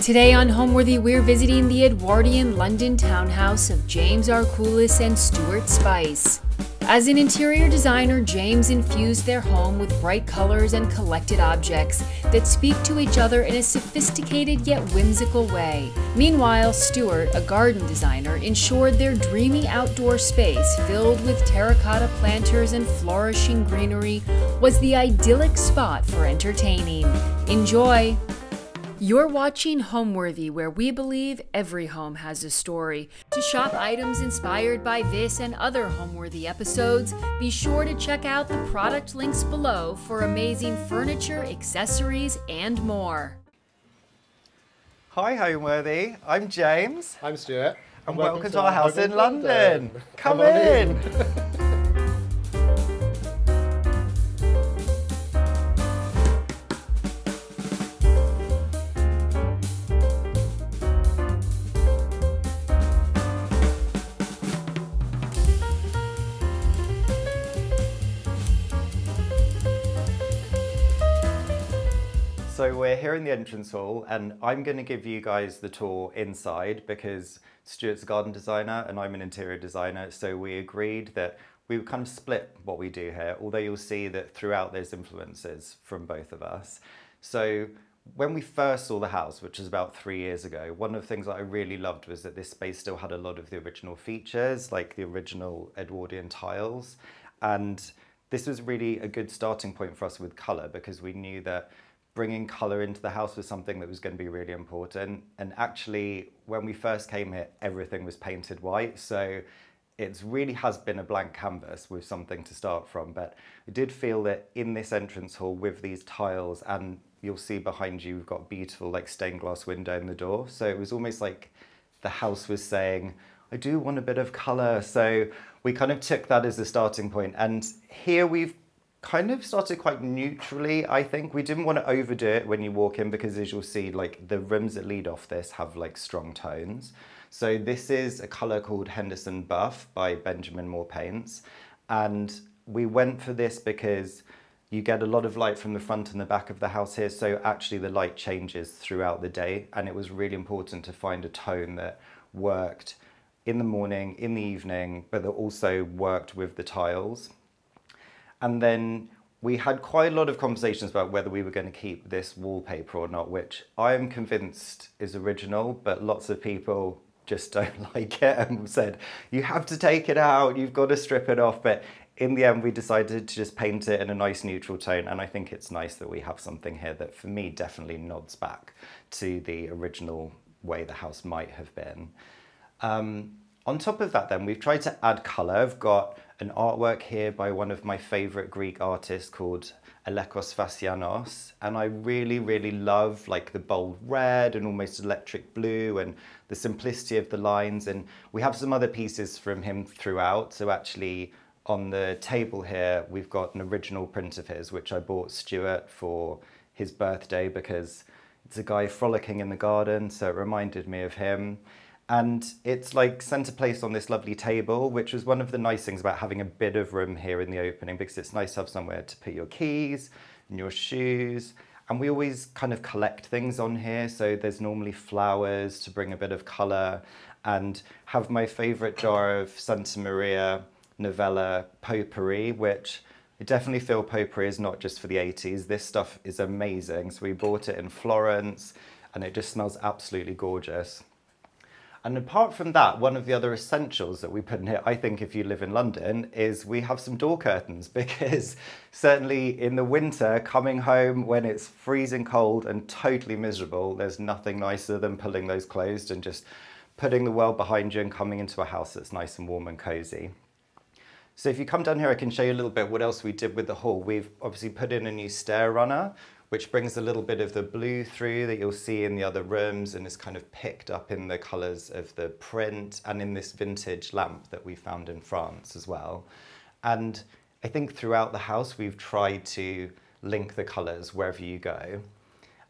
Today on Homeworthy, we're visiting the Edwardian London townhouse of James Arkoulis and Stuart Spice. As an interior designer, James infused their home with bright colors and collected objects that speak to each other in a sophisticated yet whimsical way. Meanwhile, Stuart, a garden designer, ensured their dreamy outdoor space filled with terracotta planters and flourishing greenery was the idyllic spot for entertaining. Enjoy! You're watching Homeworthy, where we believe every home has a story. To shop items inspired by this and other Homeworthy episodes, be sure to check out the product links below for amazing furniture, accessories, and more. Hi Homeworthy, I'm James. I'm Stuart. And welcome to our house in London. Come in. So we're here in the entrance hall and I'm going to give you guys the tour inside because Stuart's a garden designer and I'm an interior designer, so we agreed that we would kind of split what we do here, although you'll see that throughout there's influences from both of us. So when we first saw the house, which was about 3 years ago, one of the things that I really loved was that this space still had a lot of the original features, like the original Edwardian tiles, and this was really a good starting point for us with colour because we knew that bringing colour into the house was something that was going to be really important. And actually, when we first came here, everything was painted white. So it really has been a blank canvas with something to start from. But I did feel that in this entrance hall with these tiles, and you'll see behind you, we've got a beautiful like stained glass window in the door. So it was almost like the house was saying, I do want a bit of colour. So we kind of took that as a starting point. And here we've kind of started quite neutrally, I think. We didn't want to overdo it when you walk in because, as you'll see, like the rooms that lead off this have like strong tones. So this is a colour called Henderson Buff by Benjamin Moore Paints, and we went for this because you get a lot of light from the front and the back of the house here, so actually the light changes throughout the day, and it was really important to find a tone that worked in the morning, in the evening, but that also worked with the tiles. And then we had quite a lot of conversations about whether we were going to keep this wallpaper or not, which I'm convinced is original, but lots of people just don't like it and said, you have to take it out, you've got to strip it off. But in the end, we decided to just paint it in a nice neutral tone. And I think it's nice that we have something here that for me definitely nods back to the original way the house might have been. On top of that then, we've tried to add colour. I've got an artwork here by one of my favourite Greek artists called Eclectic, and I really love like the bold red and almost electric blue and the simplicity of the lines. And we have some other pieces from him throughout. So actually on the table here, we've got an original print of his, which I bought Stuart for his birthday because it's a guy frolicking in the garden, so it reminded me of him. And it's like centre place on this lovely table, which was one of the nice things about having a bit of room here in the opening, because it's nice to have somewhere to put your keys and your shoes. And we always kind of collect things on here. So there's normally flowers to bring a bit of colour, and have my favourite jar of Santa Maria Novella potpourri, which I definitely feel potpourri is not just for the 80s. This stuff is amazing. So we bought it in Florence and it just smells absolutely gorgeous. And apart from that, one of the other essentials that we put in here, I think if you live in London, is we have some door curtains, because certainly in the winter, coming home when it's freezing cold and totally miserable, there's nothing nicer than pulling those closed and just putting the world behind you and coming into a house that's nice and warm and cozy. So if you come down here, I can show you a little bit what else we did with the hall. We've obviously put in a new stair runner, which brings a little bit of the blue through that you'll see in the other rooms, and is kind of picked up in the colours of the print and in this vintage lamp that we found in France as well. And I think throughout the house we've tried to link the colours wherever you go.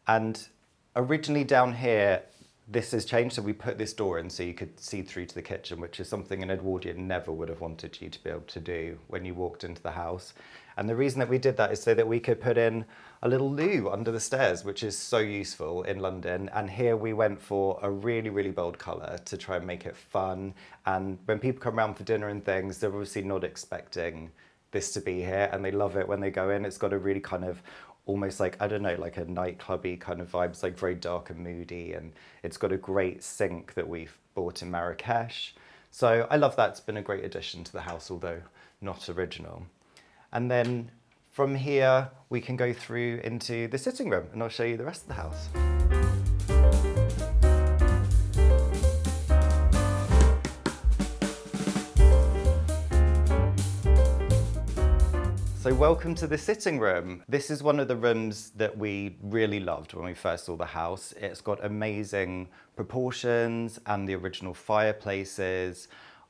And originally down here, this has changed, so we put this door in so you could see through to the kitchen, which is something an Edwardian never would have wanted you to be able to do when you walked into the house. And the reason that we did that is so that we could put in a little loo under the stairs, which is so useful in London. And here we went for a really, really bold colour to try and make it fun. And when people come around for dinner and things, they're obviously not expecting this to be here, and they love it when they go in. It's got a really kind of almost like, I don't know, like a nightclubby kind of vibe. It's like very dark and moody, and it's got a great sink that we've bought in Marrakesh. So I love that. It's been a great addition to the house, although not original. And then from here, we can go through into the sitting room and I'll show you the rest of the house. So welcome to the sitting room. This is one of the rooms that we really loved when we first saw the house. It's got amazing proportions and the original fireplaces.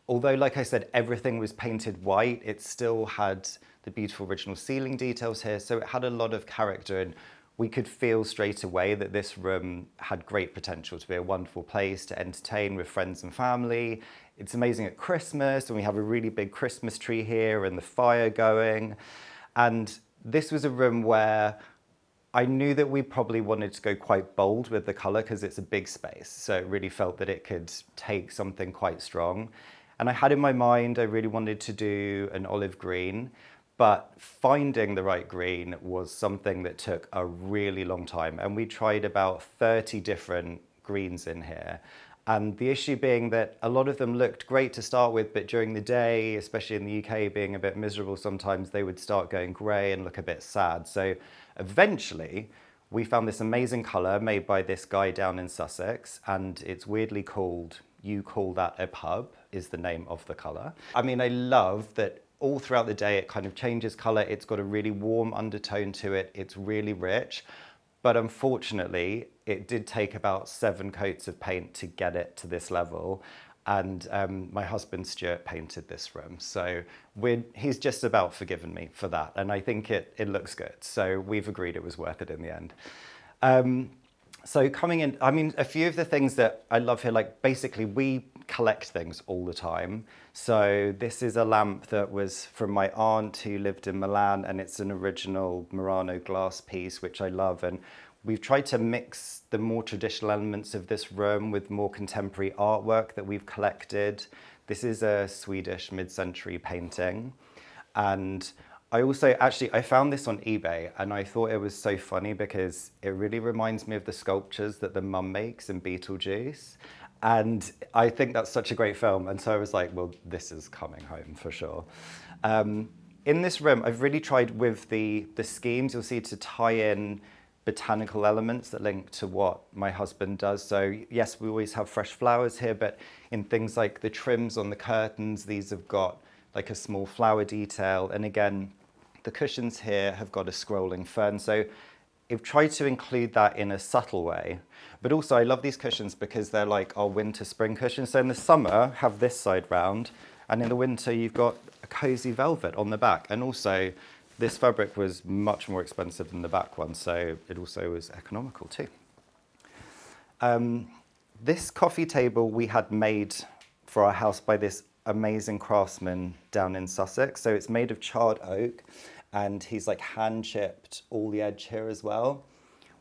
Although, like I said, everything was painted white, it still had the beautiful original ceiling details here. So it had a lot of character, and we could feel straight away that this room had great potential to be a wonderful place to entertain with friends and family. It's amazing at Christmas, and we have a really big Christmas tree here and the fire going. And this was a room where I knew that we probably wanted to go quite bold with the colour because it's a big space. So it really felt that it could take something quite strong. And I had in my mind, I really wanted to do an olive green, but finding the right green was something that took a really long time. And we tried about 30 different greens in here. And the issue being that a lot of them looked great to start with, but during the day, especially in the UK being a bit miserable sometimes, they would start going grey and look a bit sad. So eventually we found this amazing colour made by this guy down in Sussex, and it's weirdly called You Call That a Pub is the name of the colour. I mean, I love that all throughout the day it kind of changes colour. It's got a really warm undertone to it. It's really rich. But unfortunately, it did take about 7 coats of paint to get it to this level. And my husband, Stuart, painted this room. So he's just about forgiven me for that. And I think it looks good. So we've agreed it was worth it in the end. So coming in, I mean, a few of the things that I love here, like basically we collect things all the time. So this is a lamp that was from my aunt who lived in Milan, and it's an original Murano glass piece, which I love. And we've tried to mix the more traditional elements of this room with more contemporary artwork that we've collected. This is a Swedish mid-century painting. And I found this on eBay, and I thought it was so funny because it really reminds me of the sculptures that the mum makes in Beetlejuice. And I think that's such a great film. And so I was like, well, this is coming home for sure. In this room, I've really tried with the schemes, you'll see, to tie in botanical elements that link to what my husband does. So yes, we always have fresh flowers here, but in things like the trims on the curtains, these have got like a small flower detail. And again, the cushions here have got a scrolling fern. So I've tried to include that in a subtle way. But also I love these cushions because they're like our winter spring cushions. So in the summer, have this side round, and in the winter, you've got a cozy velvet on the back. And also this fabric was much more expensive than the back one, so it also was economical too. This coffee table we had made for our house by this amazing craftsman down in Sussex. So it's made of charred oak, and he's like hand chipped all the edge here as well.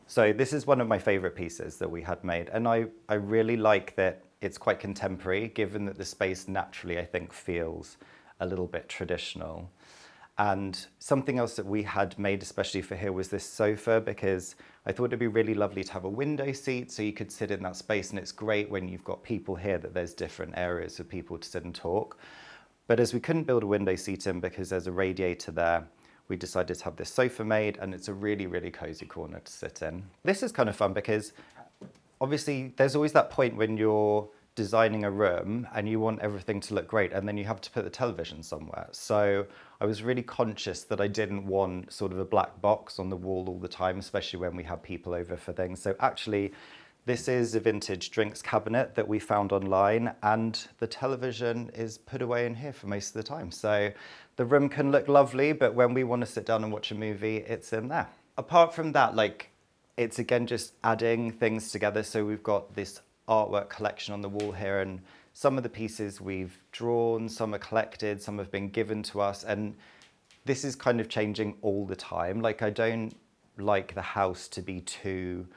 So this is one of my favorite pieces that we had made. And I really like that it's quite contemporary, given that the space naturally, I think, feels a little bit traditional. And something else that we had made especially for here was this sofa, because I thought it'd be really lovely to have a window seat so you could sit in that space. And it's great when you've got people here that there's different areas for people to sit and talk. But as we couldn't build a window seat in because there's a radiator there, we decided to have this sofa made, and it's a really, really cozy corner to sit in. This is kind of fun because obviously there's always that point when you're designing a room and you want everything to look great, and then you have to put the television somewhere. So I was really conscious that I didn't want sort of a black box on the wall all the time, especially when we have people over for things. So actually, this is a vintage drinks cabinet that we found online, and the television is put away in here for most of the time. So the room can look lovely, but when we want to sit down and watch a movie, it's in there. Apart from that, like, it's again just adding things together. So we've got this artwork collection on the wall here, and some of the pieces we've drawn, some are collected, some have been given to us. And this is kind of changing all the time. Like, I don't like the house to be too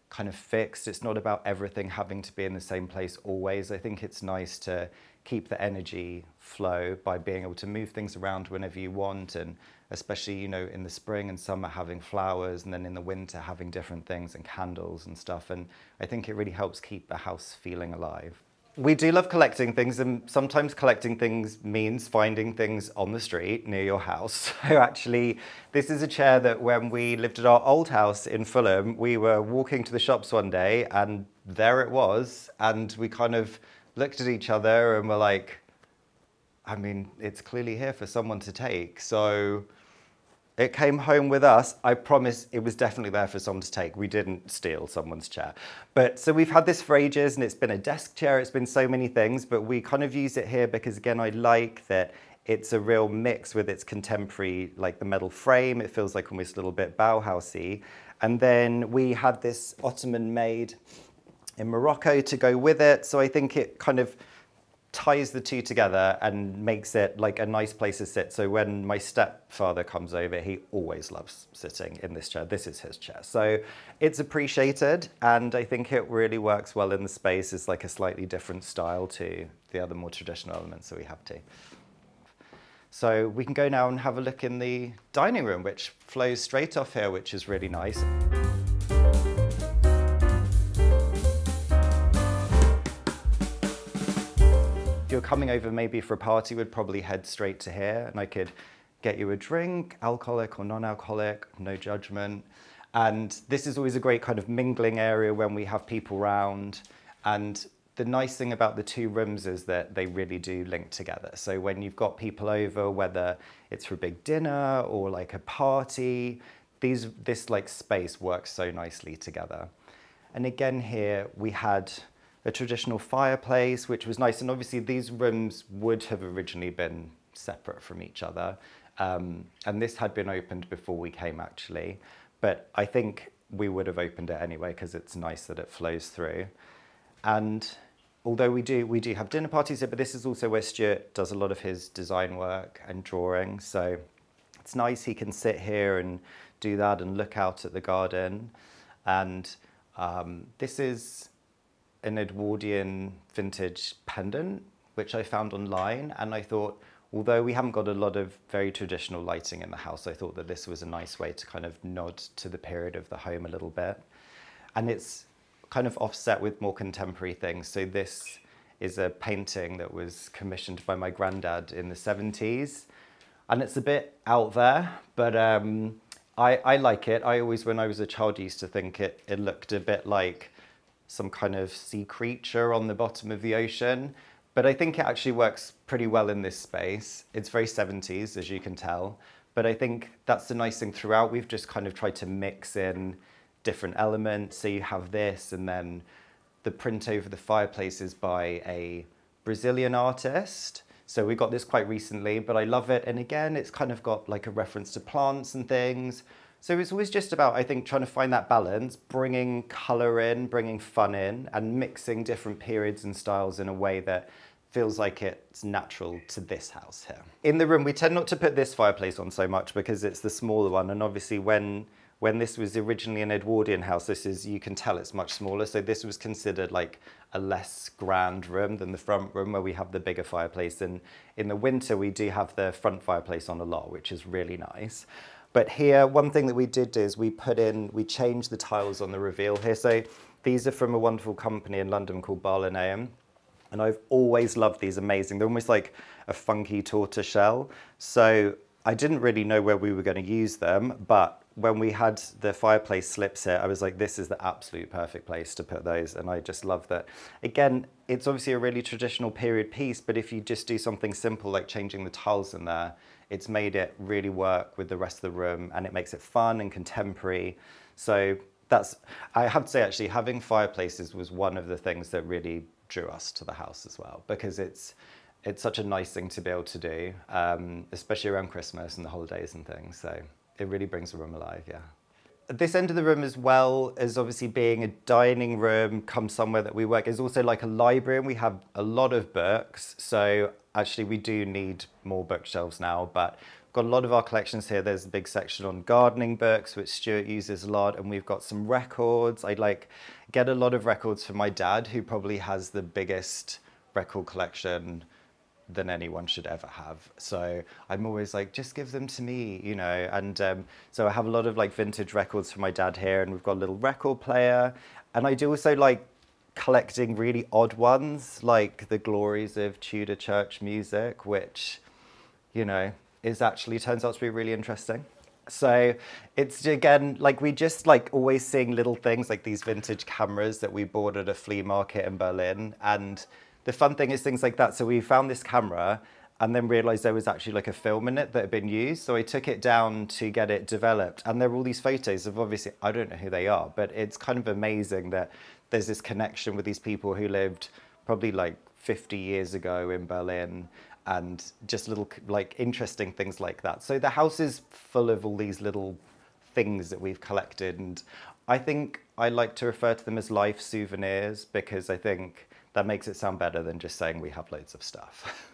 kind of fixed. It's not about everything having to be in the same place always. I think it's nice to keep the energy flow by being able to move things around whenever you want, and especially, you know, in the spring and summer having flowers, and then in the winter having different things and candles and stuff. And I think it really helps keep the house feeling alive. We do love collecting things, and sometimes collecting things means finding things on the street near your house. So actually, this is a chair that when we lived at our old house in Fulham, we were walking to the shops one day and there it was. And we kind of looked at each other and were like, I mean, it's clearly here for someone to take. So it came home with us. I promise it was definitely there for someone to take. We didn't steal someone's chair. But so we've had this for ages, and it's been a desk chair. It's been so many things, but we kind of use it here because, again, I like that it's a real mix with its contemporary, like the metal frame. It feels like almost a little bit Bauhausy. And then we had this Ottoman made in Morocco to go with it. So I think it kind of ties the two together and makes it like a nice place to sit. So when my stepfather comes over, he always loves sitting in this chair. This is his chair. So it's appreciated, and I think it really works well in the space. It's like a slightly different style to the other more traditional elements that we have too. So we can go now and have a look in the dining room, which flows straight off here, which is really nice. If you're coming over maybe for a party, we'd probably head straight to here, and I could get you a drink, alcoholic or non-alcoholic, no judgment. And this is always a great kind of mingling area when we have people round. And the nice thing about the two rooms is that they really do link together. So when you've got people over, whether it's for a big dinner or like a party, this like space works so nicely together. And again here we had a traditional fireplace, which was nice. And obviously these rooms would have originally been separate from each other. And this had been opened before we came actually. But I think we would have opened it anyway because it's nice that it flows through. And although we do have dinner parties here, but this is also where Stuart does a lot of his design work and drawing. So it's nice he can sit here and do that and look out at the garden. And this is an Edwardian vintage pendant, which I found online. And I thought, although we haven't got a lot of very traditional lighting in the house, I thought that this was a nice way to kind of nod to the period of the home a little bit. And it's kind of offset with more contemporary things. So this is a painting that was commissioned by my granddad in the 70s. And it's a bit out there, but I like it. I always, when I was a child, used to think it looked a bit like some kind of sea creature on the bottom of the ocean. But I think it actually works pretty well in this space. It's very 70s, as you can tell. But I think that's the nice thing throughout. We've just kind of tried to mix in different elements. So you have this, and then the print over the fireplace is by a Brazilian artist. So we got this quite recently, but I love it. And again, it's kind of got like a reference to plants and things. So it's always just about, I think, trying to find that balance, bringing colour in, bringing fun in, and mixing different periods and styles in a way that feels like it's natural to this house here. In the room, we tend not to put this fireplace on so much because it's the smaller one. And obviously when this was originally an Edwardian house, you can tell it's much smaller. So this was considered like a less grand room than the front room where we have the bigger fireplace. And in the winter, we do have the front fireplace on a lot, which is really nice. But here, one thing that we did do is we changed the tiles on the reveal here. So these are from a wonderful company in London called Barloneum. And I've always loved these, amazing. They're almost like a funky tortoiseshell. So I didn't really know where we were going to use them, but when we had the fireplace slips here, I was like, this is the absolute perfect place to put those. And I just love that. Again, it's obviously a really traditional period piece, but if you just do something simple like changing the tiles in there, it's made it really work with the rest of the room, and it makes it fun and contemporary. So I have to say actually, having fireplaces was one of the things that really drew us to the house as well, because it's such a nice thing to be able to do, especially around Christmas and the holidays and things. So it really brings the room alive, yeah. This end of the room, as well as obviously being a dining room, come somewhere that we work, is also like a library, and we have a lot of books. So actually we do need more bookshelves now, but got a lot of our collections here. There's a big section on gardening books, which Stuart uses a lot, and we've got some records. I get a lot of records from my dad, who probably has the biggest record collection than anyone should ever have. So I'm always like, just give them to me, you know. And so I have a lot of like vintage records from my dad here, and we've got a little record player. And I do also like collecting really odd ones, like the glories of Tudor church music, which, you know, turns out to be really interesting. So it's, again, like we just like always seeing little things like these vintage cameras that we bought at a flea market in Berlin. And the fun thing is things like that. So we found this camera and then realized there was actually like a film in it that had been used. So I took it down to get it developed. And there were all these photos of, obviously, I don't know who they are, but it's kind of amazing that there's this connection with these people who lived probably like 50 years ago in Berlin, and just little like interesting things like that. So the house is full of all these little things that we've collected. And I think I like to refer to them as life souvenirs, because I think that makes it sound better than just saying we have loads of stuff.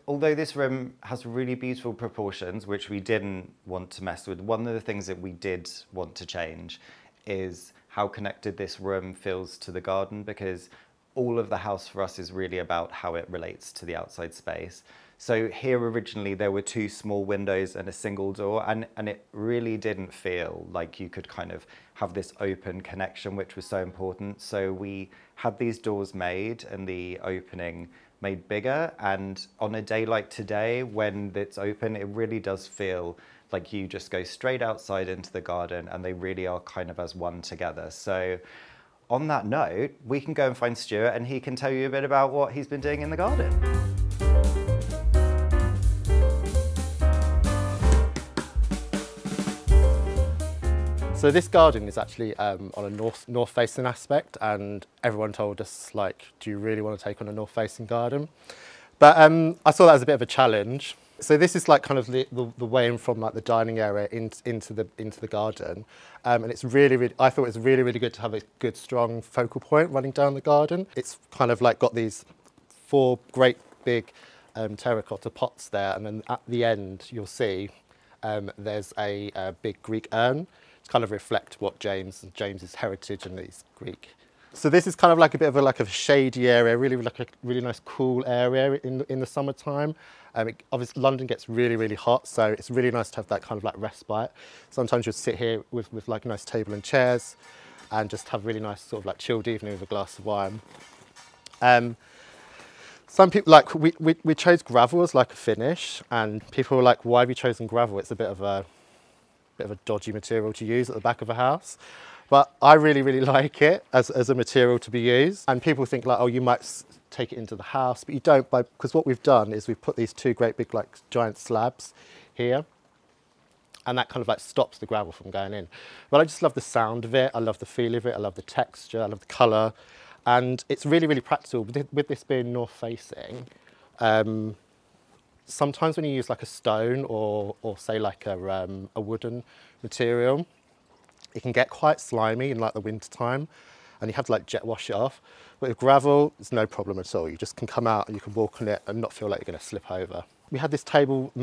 Although this room has really beautiful proportions, which we didn't want to mess with, one of the things that we did want to change is how connected this room feels to the garden, because all of the house for us is really about how it relates to the outside space. So here originally there were 2 small windows and a single door, and it really didn't feel like you could kind of have this open connection, which was so important. So we had these doors made and the opening made bigger, and on a day like today when it's open, it really does feel like you just go straight outside into the garden, and they really are kind of as one together. So on that note, we can go and find Stuart, and he can tell you a bit about what he's been doing in the garden. So this garden is actually on a north-facing aspect, and everyone told us, like, do you really want to take on a north-facing garden? But I saw that as a bit of a challenge. So this is like kind of the way in from like the dining area into the garden, and it's really I thought it was really good to have a good strong focal point running down the garden. It's kind of like got these 4 great big terracotta pots there, and then at the end you'll see there's a big Greek urn to kind of reflect what James's heritage and his Greek. So this is kind of like a bit of a shady area, really like a really nice cool area in the summertime. Obviously London gets really hot, so it's really nice to have that kind of like respite. Sometimes you'll sit here with like a nice table and chairs and just have a really nice sort of like chilled evening with a glass of wine. Some people, like, we chose gravel as like a finish, and people were like, why have you chosen gravel? It's a bit of a dodgy material to use at the back of a house. But I really like it as a material to be used. And people think like, oh, you might take it into the house, but you don't, because what we've done is we've put these 2 great big like giant slabs here, and that kind of like stops the gravel from going in. But I just love the sound of it, I love the feel of it, I love the texture, I love the colour, and it's really practical. With this being north facing, sometimes when you use like a stone or say like a wooden material, it can get quite slimy in like the winter time, and you have to like jet wash it off. But with gravel, it's no problem at all. You just can come out and you can walk on it and not feel like you're going to slip over. We had this tabletop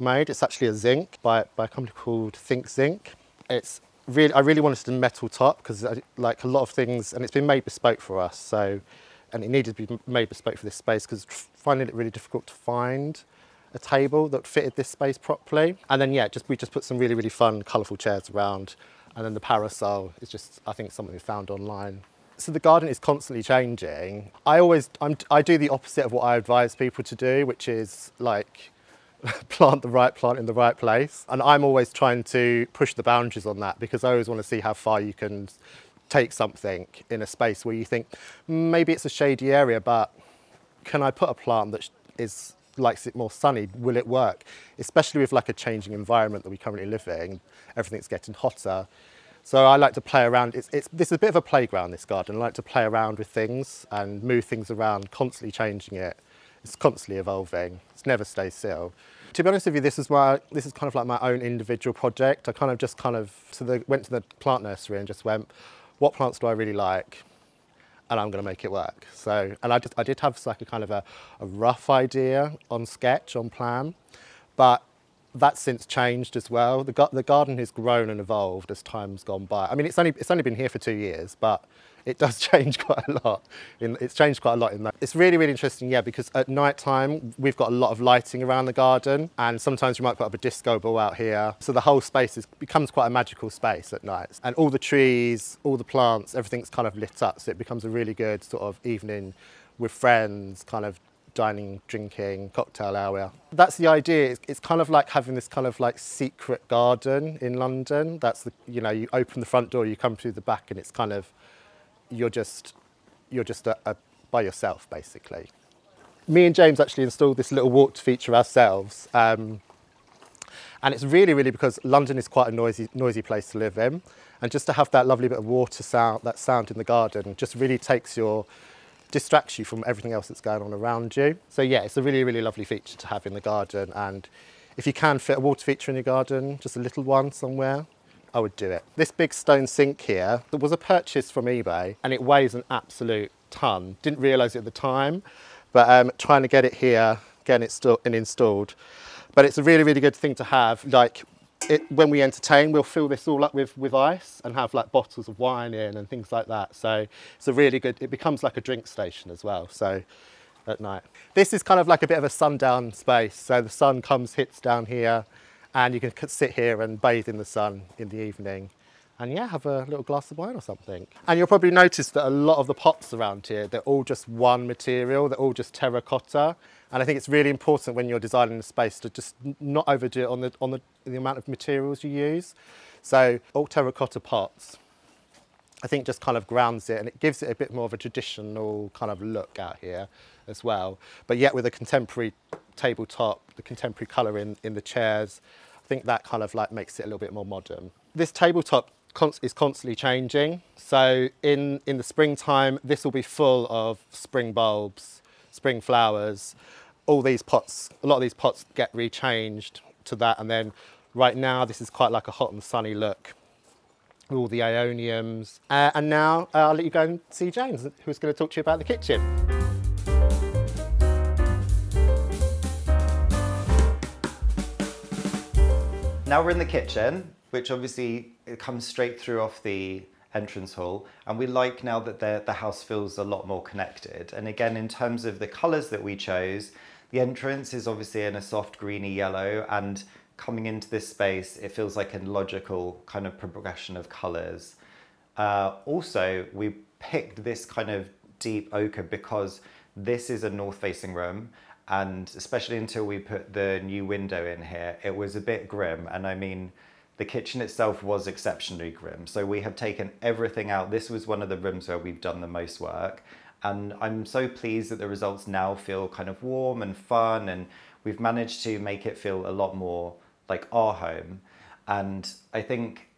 made. It's actually a zinc by a company called Think Zinc. It's really, I really wanted a metal top because like a lot of things, and it's been made bespoke for us. So, and it needed to be made bespoke for this space because finding it really difficult to find a table that fitted this space properly. And then, yeah, we just put some really fun, colourful chairs around. And then the parasol is just, I think, something we found online. So the garden is constantly changing. I do the opposite of what I advise people to do, which is like plant the right plant in the right place. And I'm always trying to push the boundaries on that, because I always want to see how far you can take something in a space where you think, maybe it's a shady area, but can I put a plant that likes it more sunny? Will it work? Especially with like a changing environment that we currently live in, everything's getting hotter. So I like to play around. This is a bit of a playground, this garden. I like to play around with things and move things around, constantly changing it. It's constantly evolving. It never stays still. To be honest with you, this is kind of like my own individual project. I went to the plant nursery and just went, what plants do I really like? And I'm going to make it work. So, and I did have like a kind of a rough idea on sketch, on plan, but that's since changed as well. The garden has grown and evolved as time's gone by. I mean, it's only been here for 2 years, but it does change quite a lot. It's changed quite a lot in that. It's really, really interesting, yeah, because at night time, we've got a lot of lighting around the garden, and sometimes you might put up a disco ball out here. So the whole space becomes quite a magical space at night. And all the trees, all the plants, everything's kind of lit up. So it becomes a really good sort of evening with friends, kind of dining, drinking, cocktail hour. That's the idea. It's kind of like having this kind of like secret garden in London. That's the, you know, you open the front door, you come through the back, and it's kind of, you're just by yourself, basically. Me and James actually installed this little water feature ourselves. And it's really, really because London is quite a noisy place to live in. And just to have that lovely bit of water sound, that sound in the garden, just really distracts you from everything else that's going on around you. So yeah, it's a really, really lovely feature to have in the garden. And if you can fit a water feature in your garden, just a little one somewhere, I would do it. This big stone sink here, there was a purchase from eBay, and it weighs an absolute ton. Didn't realise it at the time, but trying to get it here, getting it installed. But it's a really, really good thing to have. Like, when we entertain, we'll fill this all up with ice and have like bottles of wine in and things like that. So it's a really good, it becomes like a drink station as well. So at night. This is kind of like a bit of a sundown space. So the sun hits down here, and you can sit here and bathe in the sun in the evening. And yeah, have a little glass of wine or something. And you'll probably notice that a lot of the pots around here, they're all just one material, they're all just terracotta. And I think it's really important when you're designing a space to just not overdo it on the amount of materials you use. So all terracotta pots, I think just kind of grounds it, and it gives it a bit more of a traditional kind of look out here as well. But yet with a contemporary tabletop, the contemporary colour in the chairs, I think that kind of like makes it a little bit more modern. This tabletop is constantly changing. So in the springtime, this will be full of spring bulbs, spring flowers. All these pots, a lot of these pots get rechanged to that. And then right now, this is quite like a hot and sunny look with all the aeoniums. And now I'll let you go and see James, who's going to talk to you about the kitchen. Now we're in the kitchen, which obviously it comes straight through off the entrance hall, and we like now that the house feels a lot more connected. And again, in terms of the colours that we chose, the entrance is obviously in a soft greeny yellow, and coming into this space, it feels like a logical kind of progression of colours. Also, we picked this kind of deep ochre because this is a north-facing room, and especially until we put the new window in here, it was a bit grim. And I mean, the kitchen itself was exceptionally grim. So we have taken everything out. This was one of the rooms where we've done the most work. And I'm so pleased that the results now feel kind of warm and fun, and we've managed to make it feel a lot more like our home. And I think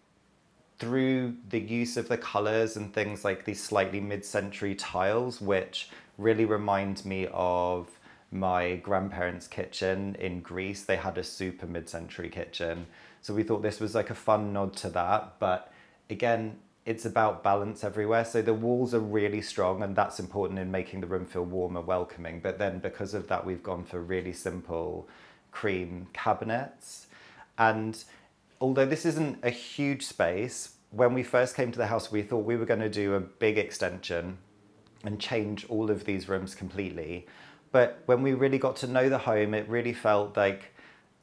through the use of the colours and things like these slightly mid-century tiles, which really remind me of my grandparents' kitchen in Greece. They had a super mid-century kitchen. So we thought this was like a fun nod to that. But again, it's about balance everywhere. So the walls are really strong, and that's important in making the room feel warm and welcoming. But then because of that, we've gone for really simple cream cabinets. And although this isn't a huge space, when we first came to the house, we thought we were going to do a big extension and change all of these rooms completely. But when we really got to know the home, it really felt like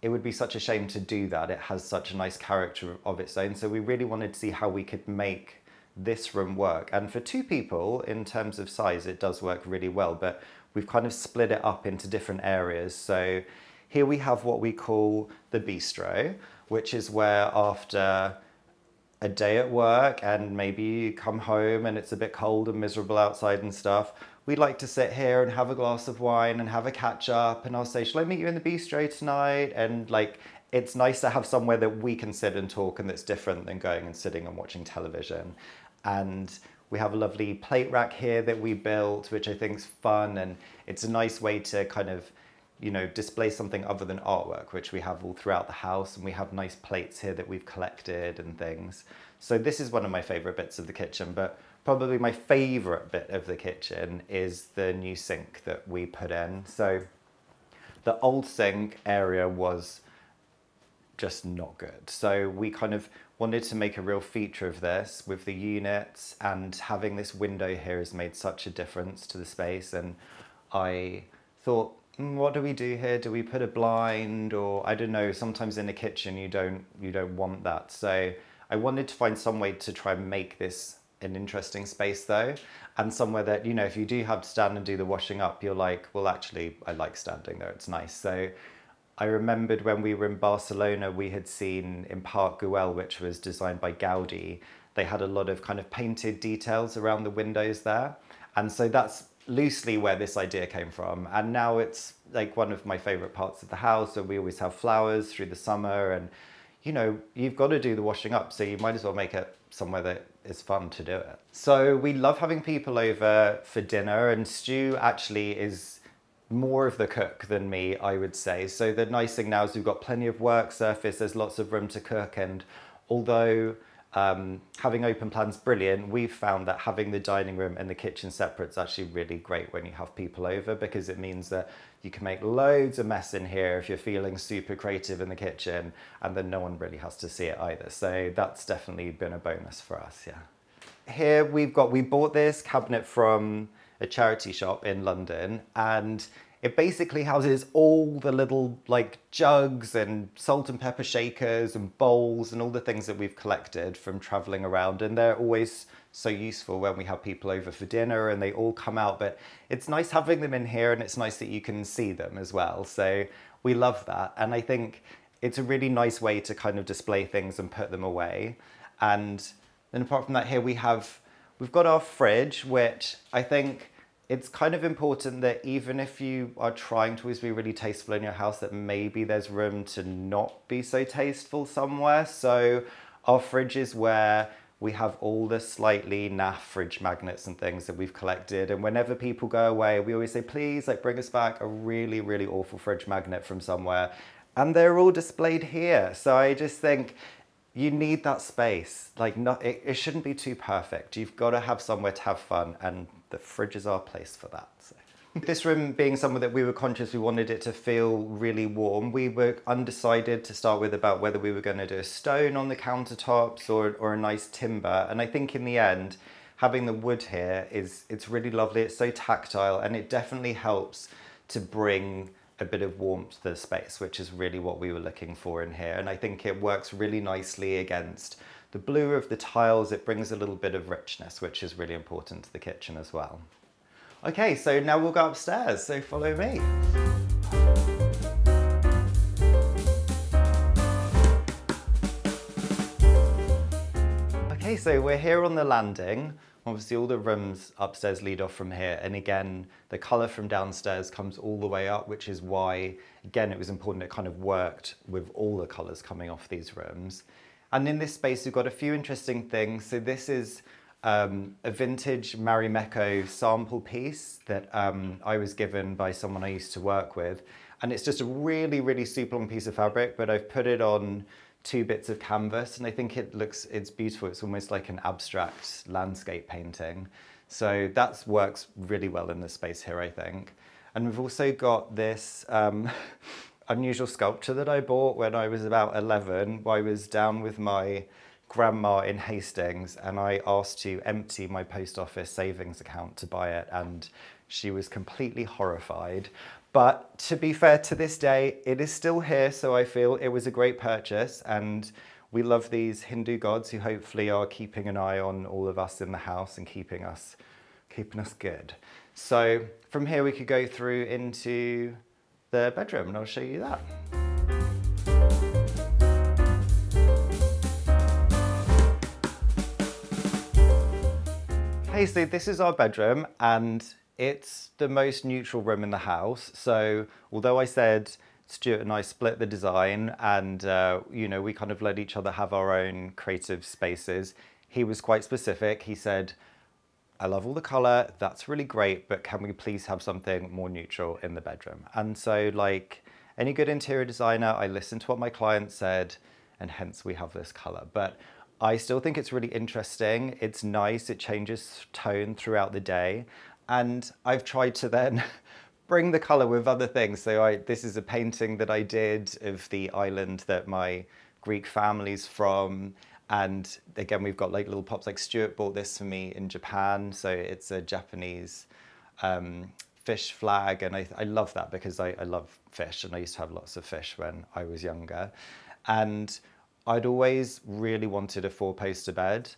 it would be such a shame to do that. It has such a nice character of its own. So we really wanted to see how we could make this room work. And for two people, in terms of size, it does work really well. But we've kind of split it up into different areas. So here we have what we call the bistro, which is where after a day at work and maybe you come home and it's a bit cold and miserable outside and stuff, we like to sit here and have a glass of wine and have a catch up, and I'll say, shall I meet you in the bistro tonight? And like, it's nice to have somewhere that we can sit and talk and that's different than going and sitting and watching television. And we have a lovely plate rack here that we built, which I think is fun, and it's a nice way to kind of, you know, display something other than artwork, which we have all throughout the house, and we have nice plates here that we've collected and things. So this is one of my favorite bits of the kitchen, but probably my favorite bit of the kitchen is the new sink that we put in. So the old sink area was just not good. So we kind of wanted to make a real feature of this with the units, and having this window here has made such a difference to the space. And I thought, what do we do here? Do we put a blind? Or I don't know, sometimes in the kitchen you don't want that. So I wanted to find some way to try and make this an interesting space though, and somewhere that, you know, if you do have to stand and do the washing up, you're like, well, actually I like standing there, it's nice. So I remembered when we were in Barcelona, we had seen in Park Güell, which was designed by Gaudi, they had a lot of kind of painted details around the windows there. And so that's loosely where this idea came from. And now it's like one of my favorite parts of the house, and we always have flowers through the summer, and you know, you've got to do the washing up, so you might as well make it somewhere that is fun to do it. So we love having people over for dinner, and Stu actually is more of the cook than me, I would say. So the nice thing now is we've got plenty of work surface, there's lots of room to cook, and although having open plan's brilliant, we've found that having the dining room and the kitchen separate is actually really great when you have people over, because it means that you can make loads of mess in here if you're feeling super creative in the kitchen, and then no one really has to see it either. So that's definitely been a bonus for us, yeah. Here we bought this cabinet from a charity shop in London, and it basically houses all the little like jugs and salt and pepper shakers and bowls and all the things that we've collected from traveling around. And they're always so useful when we have people over for dinner, and they all come out. But it's nice having them in here, and it's nice that you can see them as well. So we love that. And I think it's a really nice way to kind of display things and put them away. And then apart from that, here we've got our fridge, which I think it's kind of important that even if you are trying to always be really tasteful in your house, that maybe there's room to not be so tasteful somewhere. So our fridge is where we have all the slightly naff fridge magnets and things that we've collected. And whenever people go away, we always say, please, like, bring us back a really, really awful fridge magnet from somewhere. And they're all displayed here. So I just think you need that space. Like, it shouldn't be too perfect. You've got to have somewhere to have fun, and the fridge is our place for that. So. This room being somewhere that we were conscious we wanted it to feel really warm, we were undecided to start with about whether we were going to do a stone on the countertops or a nice timber. And I think in the end, having the wood here it's really lovely. It's so tactile, and it definitely helps to bring a bit of warmth to the space, which is really what we were looking for in here. And I think it works really nicely against the blue of the tiles. It brings a little bit of richness, which is really important to the kitchen as well. Okay, so now we'll go upstairs, so follow me. Okay, so we're here on the landing. Obviously all the rooms upstairs lead off from here, and again the colour from downstairs comes all the way up, which is why again it was important it kind of worked with all the colours coming off these rooms. And in this space we've got a few interesting things. So this is a vintage Marimekko sample piece that I was given by someone I used to work with, and it's just a really, really super long piece of fabric, but I've put it on 2 bits of canvas, and I think it's beautiful. It's almost like an abstract landscape painting. So that works really well in this space here, I think. And we've also got this unusual sculpture that I bought when I was about 11. I was down with my grandma in Hastings, and I asked to empty my post office savings account to buy it, and she was completely horrified. But to be fair, to this day, it is still here, so I feel it was a great purchase, and we love these Hindu gods who hopefully are keeping an eye on all of us in the house and keeping us good. So from here we could go through into the bedroom, and I'll show you that. Okay, so this is our bedroom, and it's the most neutral room in the house. So although I said Stuart and I split the design, and you know, we kind of let each other have our own creative spaces, he was quite specific. He said, I love all the colour, that's really great, but can we please have something more neutral in the bedroom? And so, like any good interior designer, I listened to what my client said, and hence we have this colour. But I still think it's really interesting. It's nice, it changes tone throughout the day. And I've tried to then bring the colour with other things. So this is a painting that I did of the island that my Greek family's from. And again, we've got like little pops, like Stuart bought this for me in Japan. So it's a Japanese fish flag. And I love that because I love fish and I used to have lots of fish when I was younger. And I'd always really wanted a 4-poster bed,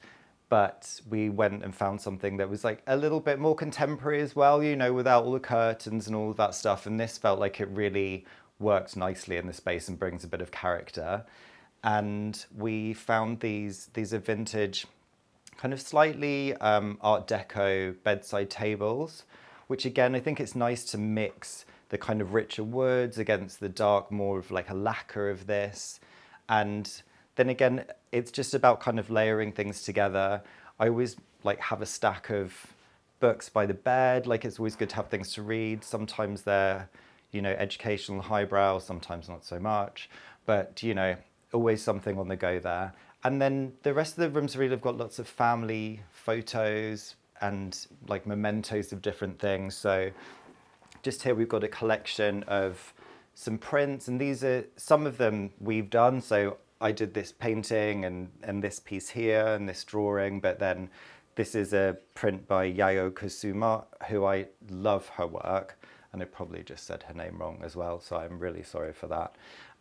but we went and found something that was like a little bit more contemporary as well, you know, without all the curtains and all of that stuff. And this felt like it really worked nicely in the space and brings a bit of character. And we found these are vintage, kind of slightly Art Deco bedside tables, which again, I think it's nice to mix the kind of richer woods against the dark, more of like a lacquer of this. And then again, it's just about kind of layering things together. I always like have a stack of books by the bed. Like it's always good to have things to read. Sometimes they're, you know, educational highbrow, sometimes not so much, but you know, always something on the go there. And then the rest of the rooms really have got lots of family photos and like mementos of different things. So just here we've got a collection of some prints, and these are some of them we've done. So I did this painting and this piece here and this drawing, but then this is a print by Yayoi Kusuma, who I love her work, and I probably just said her name wrong as well, so I'm really sorry for that.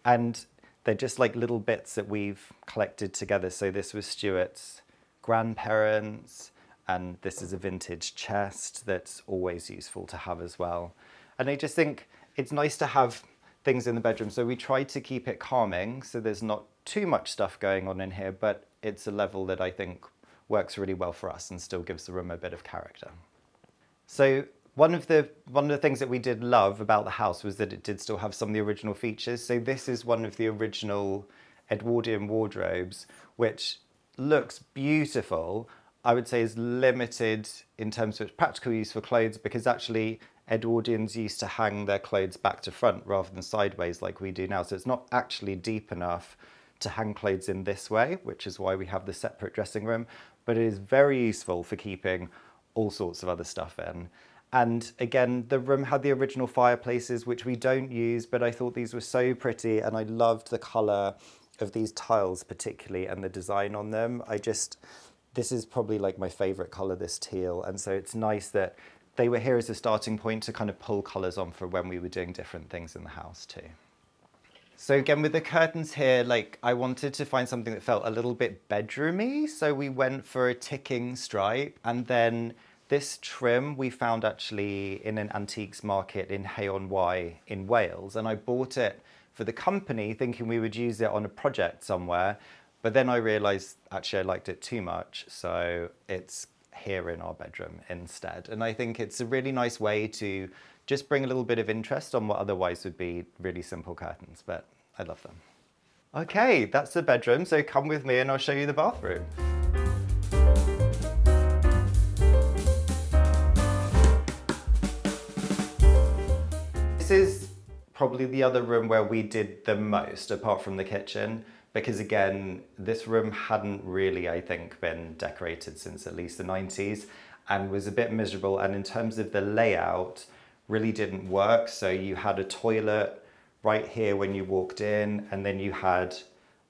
And they're just like little bits that we've collected together. So this was Stuart's grandparents, and this is a vintage chest that's always useful to have as well. And I just think it's nice to have things in the bedroom. So we tried to keep it calming, so there's not too much stuff going on in here, but it's a level that I think works really well for us and still gives the room a bit of character. So one of the things that we did love about the house was that it did still have some of the original features. So this is one of the original Edwardian wardrobes, which looks beautiful. I would say is limited in terms of its practical use for clothes, because actually Edwardians used to hang their clothes back to front rather than sideways like we do now. So it's not actually deep enough to hang clothes in this way, which is why we have the separate dressing room, but it is very useful for keeping all sorts of other stuff in. And again, the room had the original fireplaces, which we don't use, but I thought these were so pretty, and I loved the colour of these tiles particularly and the design on them. This is probably like my favourite colour, this teal, and so it's nice that they were here as a starting point to kind of pull colours on for when we were doing different things in the house too. So again, with the curtains here, like I wanted to find something that felt a little bit bedroomy, so we went for a ticking stripe, and then this trim we found actually in an antiques market in Hay-on-Wye in Wales, and I bought it for the company thinking we would use it on a project somewhere, but then I realised actually I liked it too much, so it's here in our bedroom instead. And I think it's a really nice way to just bring a little bit of interest on what otherwise would be really simple curtains, but I love them. Okay, that's the bedroom, so come with me and I'll show you the bathroom. This is probably the other room where we did the most, apart from the kitchen, because again, this room hadn't really, I think, been decorated since at least the 90s and was a bit miserable. And in terms of the layout, really didn't work. So you had a toilet right here when you walked in, and then you had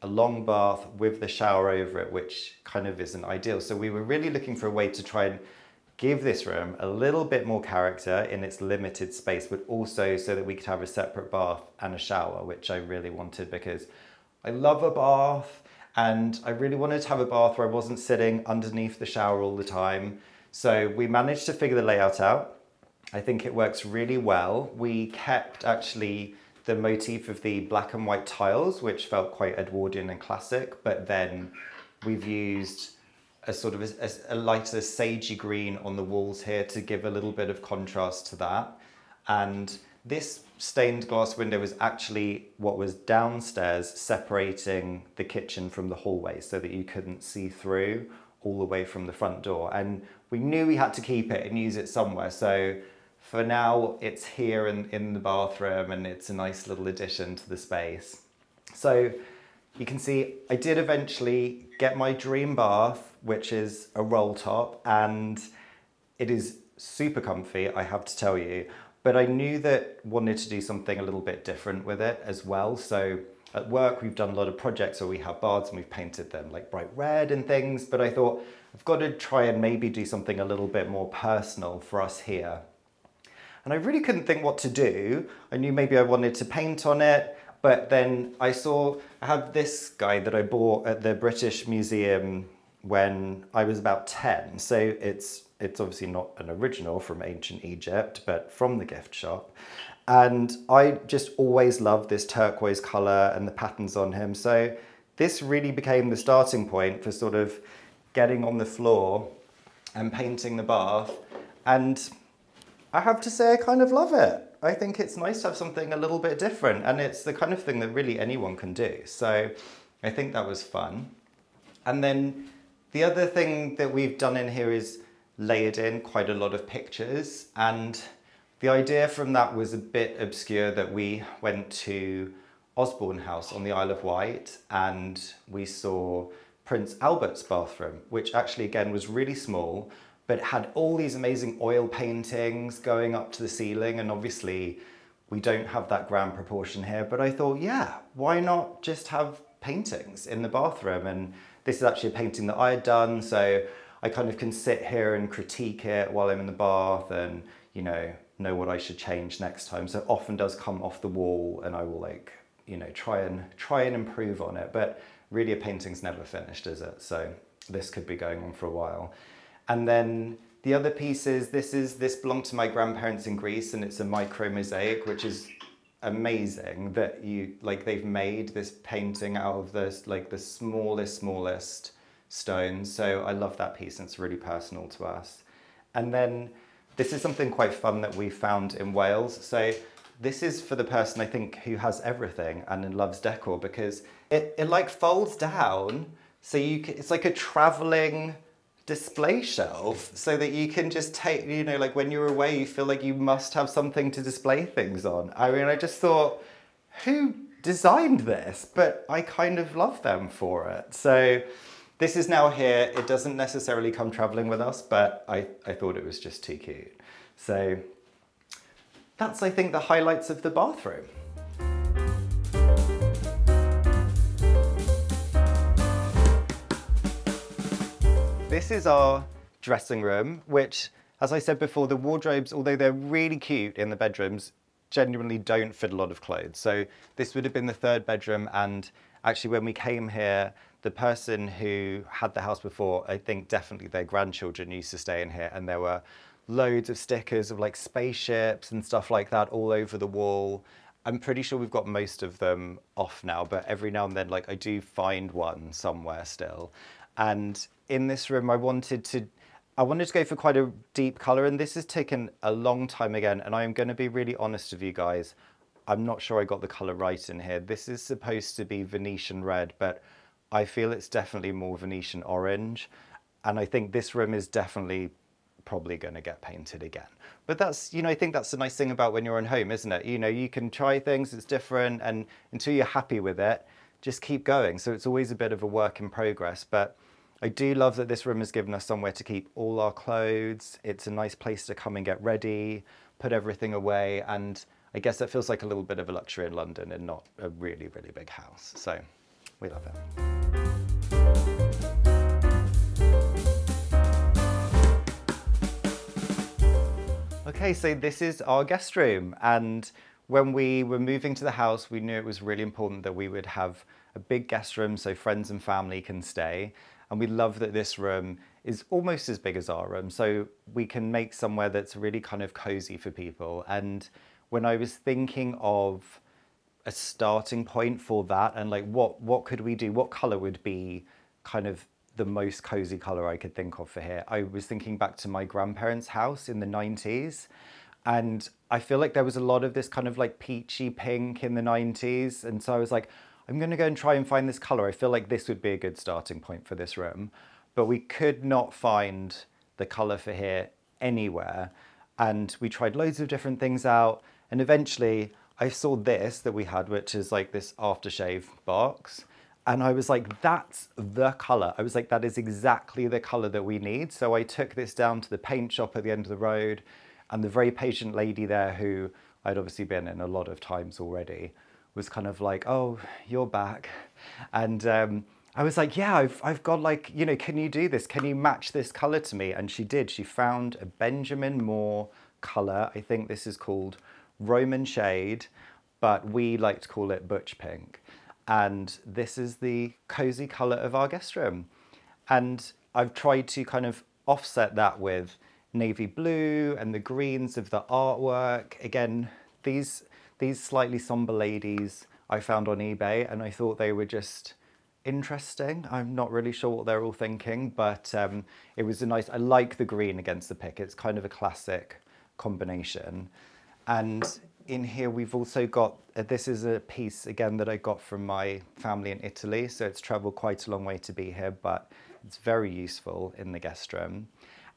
a long bath with the shower over it, which kind of isn't ideal. So we were really looking for a way to try and give this room a little bit more character in its limited space, but also so that we could have a separate bath and a shower, which I really wanted because I love a bath, and I really wanted to have a bath where I wasn't sitting underneath the shower all the time. So we managed to figure the layout out. I think it works really well. We kept actually the motif of the black and white tiles, which felt quite Edwardian and classic, but then we've used a sort of a lighter sagey green on the walls here to give a little bit of contrast to that. And this stained glass window was actually what was downstairs, separating the kitchen from the hallway so that you couldn't see through all the way from the front door. And we knew we had to keep it and use it somewhere. So for now, it's here in the bathroom, and it's a nice little addition to the space. So you can see I did eventually get my dream bath, which is a roll top, and it is super comfy, I have to tell you. but I knew that wanted to do something a little bit different with it as well. So at work, we've done a lot of projects where we have baths and we've painted them like bright red and things, but I thought I've got to try and maybe do something a little bit more personal for us here. And I really couldn't think what to do. I knew maybe I wanted to paint on it, but then I have this guy that I bought at the British Museum when I was about 10. So it's obviously not an original from ancient Egypt, but from the gift shop. And I just always loved this turquoise color and the patterns on him. So this really became the starting point for sort of getting on the floor and painting the bath. And I have to say, I kind of love it. I think it's nice to have something a little bit different, and it's the kind of thing that really anyone can do. So I think that was fun. And then the other thing that we've done in here is layered in quite a lot of pictures, and the idea from that was a bit obscure, that we went to Osborne House on the Isle of Wight and we saw Prince Albert's bathroom, which actually again was really small, but had all these amazing oil paintings going up to the ceiling. And obviously we don't have that grand proportion here, but I thought, yeah, why not just have paintings in the bathroom? And this is actually a painting that I had done, so I kind of can sit here and critique it while I'm in the bath and, you know what I should change next time. So it often does come off the wall and I will try and improve on it, but really a painting's never finished, is it? So this could be going on for a while. And then the other piece is, this belonged to my grandparents in Greece, and it's a micro mosaic, which is amazing that they've made this painting out of this, like the smallest stones. So I love that piece, and it's really personal to us. And then this is something quite fun that we found in Wales. So this is for the person, I think, who has everything and loves decor, because it like folds down. So it's like a traveling display shelf, so that you can just take, like when you're away, you feel like you must have something to display things on. I mean, I just thought, who designed this? But I kind of love them for it. So this is now here. It doesn't necessarily come traveling with us, but I thought it was just too cute. So that's, I think, the highlights of the bathroom. This is our dressing room, which, as I said before, the wardrobes, although they're really cute in the bedrooms, genuinely don't fit a lot of clothes. So this would have been the third bedroom, and actually when we came here, the person who had the house before, I think definitely their grandchildren used to stay in here, and there were loads of stickers of like spaceships and stuff like that all over the wall. I'm pretty sure we've got most of them off now, but every now and then, like, I do find one somewhere still. And in this room, I wanted to go for quite a deep color, and this has taken a long time again, and I am going to be really honest with you guys. I'm not sure I got the color right in here. This is supposed to be Venetian red, but I feel it's definitely more Venetian orange. And I think this room is definitely probably going to get painted again. But that's, I think that's the nice thing about when you're on home, isn't it? You can try things, it's different, and until you're happy with it, just keep going. So it's always a bit of a work in progress, but I do love that this room has given us somewhere to keep all our clothes. It's a nice place to come and get ready, put everything away, and I guess it feels like a little bit of a luxury in London and not a really, really big house. So we love it. Okay, so this is our guest room, and when we were moving to the house, we knew it was really important that we would have a big guest room so friends and family can stay. And we love that this room is almost as big as our room, so we can make somewhere that's really kind of cozy for people. And when I was thinking of a starting point for that, and like what could we do, what color would be kind of the most cozy color I could think of for here, I was thinking back to my grandparents' house in the 90s. And I feel like there was a lot of this kind of like peachy pink in the 90s. And so I was like, I'm going to go and try and find this color. I feel like this would be a good starting point for this room, but we could not find the color for here anywhere. And we tried loads of different things out. And eventually I saw this that we had, which is like this aftershave box. And I was like, that's the color. I was like, that is exactly the color that we need. So I took this down to the paint shop at the end of the road, And the very patient lady there, who I'd obviously been in a lot of times already, was kind of like, oh, you're back. And I was like, yeah, I've got like, you know, can you do this? Can you match this color to me? And she did. She found a Benjamin Moore color. I think this is called Roman Shade, but we like to call it Butch Pink. And this is the cozy color of our guest room. And I've tried to kind of offset that with navy blue and the greens of the artwork. Again, these slightly somber ladies I found on eBay, and I thought they were just interesting. I'm not really sure what they're all thinking, but it was a nice, I like the green against the pick. It's kind of a classic combination. And in here we've also got, this is a piece again that I got from my family in Italy, so it's traveled quite a long way to be here, but it's very useful in the guest room.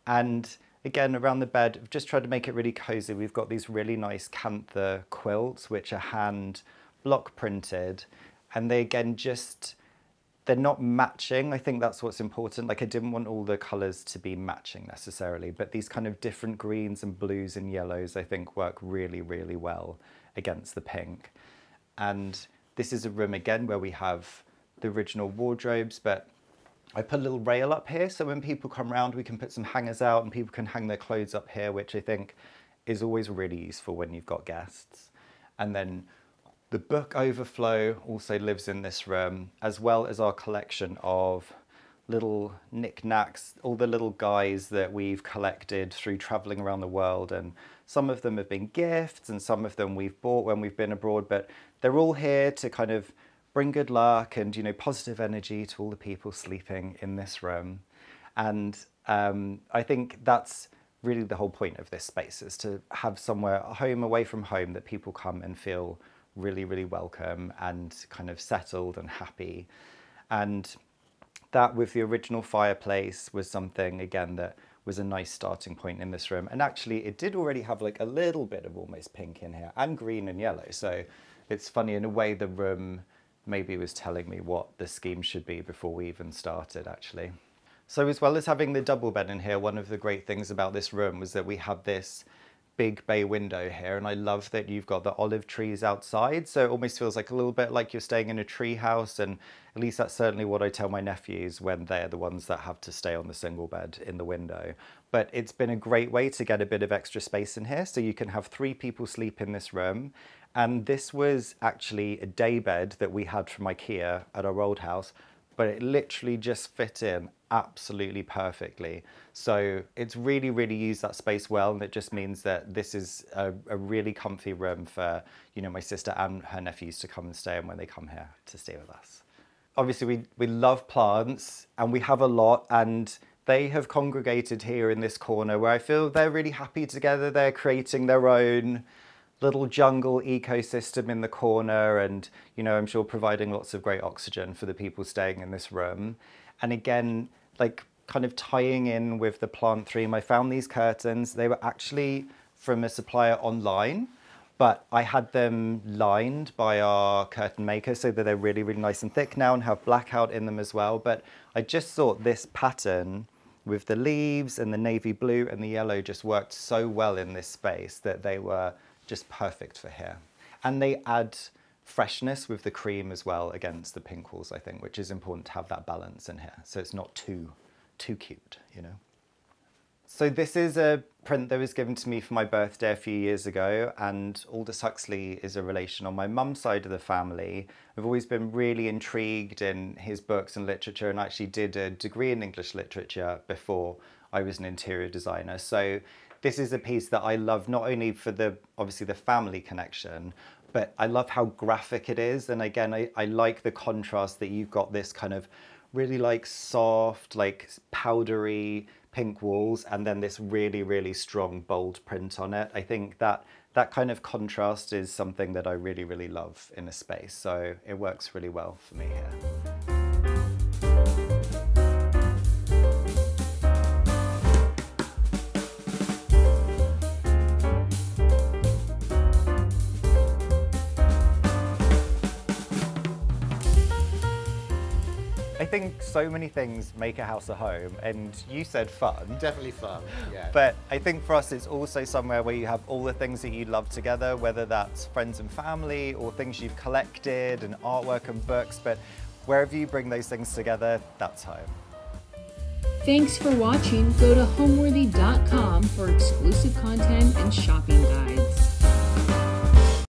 And again, around the bed, I've just tried to make it really cozy. We've got these really nice Cantha quilts, which are hand block printed, and they again just, they're not matching. I think that's what's important. Like, I didn't want all the colors to be matching necessarily, but these kind of different greens and blues and yellows, I think work really, really well against the pink. And this is a room again where we have the original wardrobes, but I put a little rail up here, so when people come around, we can put some hangers out and people can hang their clothes up here, which I think is always really useful when you've got guests. And then the book overflow also lives in this room, as well as our collection of little knickknacks, all the little guys that we've collected through traveling around the world. And some of them have been gifts and some of them we've bought when we've been abroad, but they're all here to kind of bring good luck and, you know, positive energy to all the people sleeping in this room. And I think that's really the whole point of this space, is to have somewhere, a home away from home, that people come and feel really, really welcome and kind of settled and happy. And that, with the original fireplace, was something, again, that was a nice starting point in this room. And actually, it did already have like a little bit of almost pink in here, and green and yellow. So it's funny, in a way, the room maybe was telling me what the scheme should be before we even started, actually. So as well as having the double bed in here, one of the great things about this room was that we had this big bay window here, and I love that you've got the olive trees outside, so it almost feels like a little bit like you're staying in a tree house. And at least that's certainly what I tell my nephews when they're the ones that have to stay on the single bed in the window. But it's been a great way to get a bit of extra space in here, so you can have 3 people sleep in this room. And this was actually a day bed that we had from IKEA at our old house, but it literally just fit in absolutely perfectly. So it's really, really used that space well, and it just means that this is a really comfy room for, you know, my sister and her nephews to come and stay in when they come here to stay with us. Obviously, we love plants, and we have a lot, and they have congregated here in this corner where I feel they're really happy together. They're creating their own little jungle ecosystem in the corner, and, you know, I'm sure providing lots of great oxygen for the people staying in this room. And again, like, kind of tying in with the plant theme, I found these curtains. They were actually from a supplier online, but I had them lined by our curtain maker so that they're really, really nice and thick now and have blackout in them as well. But I just thought this pattern with the leaves and the navy blue and the yellow just worked so well in this space that they were just perfect for here. And they add freshness with the cream as well against the pink walls, I think, which is important to have that balance in here, so it's not too cute, you know. So this is a print that was given to me for my birthday a few years ago, and Aldous Huxley is a relation on my mum's side of the family. I've always been really intrigued in his books and literature, and actually did a degree in English literature before I was an interior designer. So this is a piece that I love, not only for obviously the family connection, but I love how graphic it is. And again, I like the contrast that you've got this kind of really like soft, like powdery pink walls, and then this really, really strong, bold print on it. I think that kind of contrast is something that I really, really love in a space. So it works really well for me here. I think so many things make a house a home, and you said fun. Definitely fun, yeah. But I think for us it's also somewhere where you have all the things that you love together, whether that's friends and family or things you've collected and artwork and books, but wherever you bring those things together, that's home. Thanks for watching. Go to homeworthy.com for exclusive content and shopping guides.